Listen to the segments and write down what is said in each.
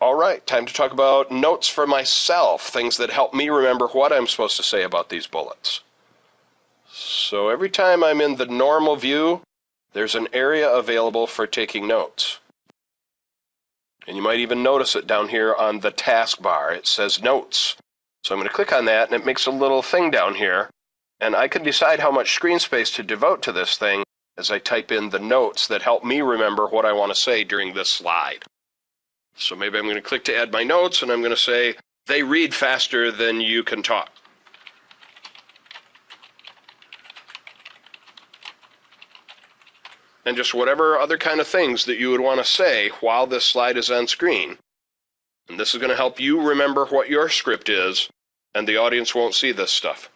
All right, time to talk about notes for myself, things that help me remember what I'm supposed to say about these bullets. So every time I'm in the normal view, there's an area available for taking notes. And you might even notice it down here on the taskbar. It says Notes. So I'm going to click on that, and it makes a little thing down here. And I can decide how much screen space to devote to this thing as I type in the notes that help me remember what I want to say during this slide. So maybe I'm going to click to add my notes, and I'm going to say, they read faster than you can talk. And just whatever other kind of things that you would want to say while this slide is on screen. And this is going to help you remember what your script is, and the audience won't see this stuff.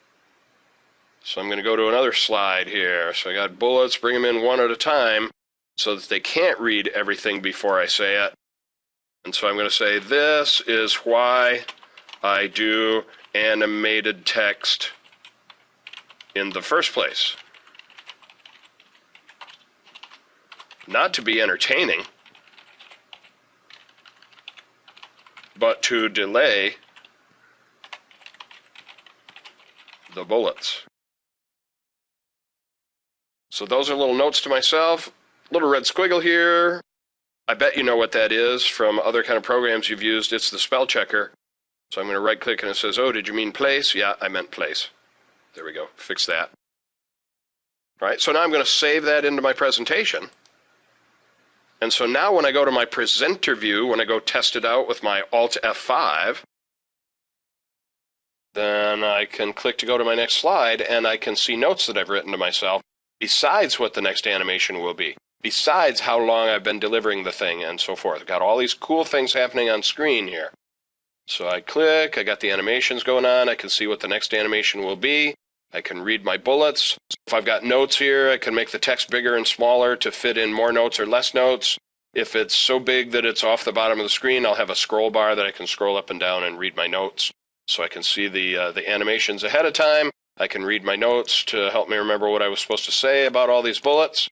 So I'm going to go to another slide here. So I got bullets, bring them in one at a time so that they can't read everything before I say it. And so I'm going to say, this is why I do animated text in the first place. Not to be entertaining, but to delay the bullets. So those are little notes to myself. Little red squiggle here. I bet you know what that is from other kind of programs you've used. It's the spell checker. So I'm going to right click and it says, oh, did you mean place? Yeah, I meant place. There we go. Fix that. All right, so now I'm going to save that into my presentation. And so now when I go to my presenter view, when I go test it out with my Alt F5, then I can click to go to my next slide, and I can see notes that I've written to myself, besides what the next animation will be, besides how long I've been delivering the thing, and so forth. I've got all these cool things happening on screen here. So I click, I got the animations going on, I can see what the next animation will be, I can read my bullets. If I've got notes here, I can make the text bigger and smaller to fit in more notes or less notes. If it's so big that it's off the bottom of the screen, I'll have a scroll bar that I can scroll up and down and read my notes. So I can see the animations ahead of time. I can read my notes to help me remember what I was supposed to say about all these bullets.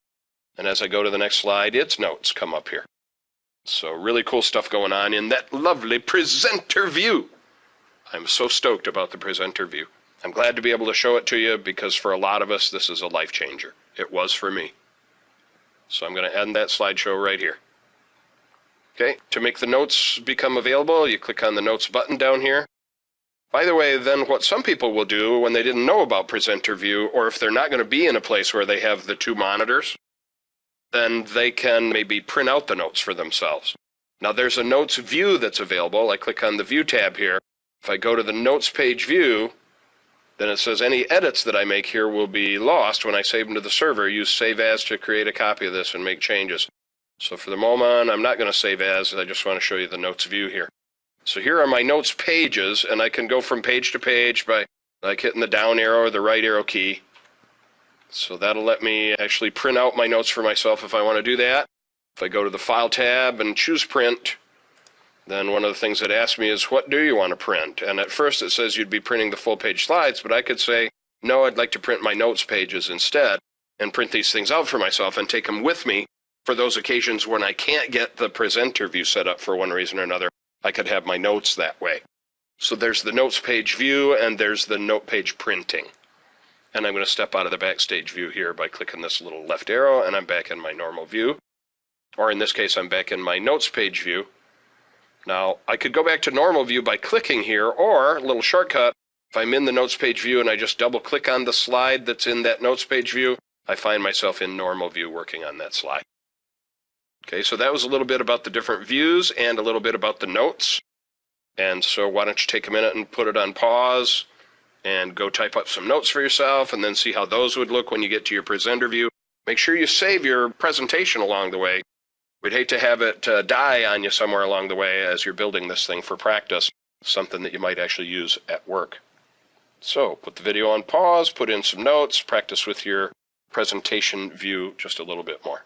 And as I go to the next slide, its notes come up here. So really cool stuff going on in that lovely presenter view. I'm so stoked about the presenter view. I'm glad to be able to show it to you because for a lot of us, this is a life changer. It was for me. So I'm going to end that slideshow right here. Okay, to make the notes become available, you click on the Notes button down here. By the way, then what some people will do when they didn't know about presenter view, or if they're not going to be in a place where they have the two monitors, then they can maybe print out the notes for themselves. Now there's a Notes view that's available. I click on the View tab here. If I go to the Notes page view, then it says any edits that I make here will be lost when I save them to the server. Use Save As to create a copy of this and make changes. So for the moment, I'm not going to save as. I just want to show you the Notes view here. So here are my Notes pages, and I can go from page to page by like hitting the down arrow or the right arrow key. So that'll let me actually print out my notes for myself if I want to do that. If I go to the File tab and choose Print, then one of the things it asks me is, what do you want to print? And at first it says you'd be printing the full page slides, but I could say, no, I'd like to print my notes pages instead and print these things out for myself and take them with me for those occasions when I can't get the presenter view set up for one reason or another. I could have my notes that way. So there's the Notes page view and there's the note page printing. And I'm going to step out of the Backstage view here by clicking this little left arrow, and I'm back in my normal view. Or in this case, I'm back in my Notes page view. Now, I could go back to normal view by clicking here, or a little shortcut, if I'm in the Notes page view and I just double click on the slide that's in that Notes page view, I find myself in normal view working on that slide. Okay, so that was a little bit about the different views and a little bit about the notes. And so why don't you take a minute and put it on pause and go type up some notes for yourself and then see how those would look when you get to your presenter view. Make sure you save your presentation along the way. We'd hate to have it die on you somewhere along the way as you're building this thing for practice, something that you might actually use at work. So put the video on pause, put in some notes, practice with your presentation view just a little bit more.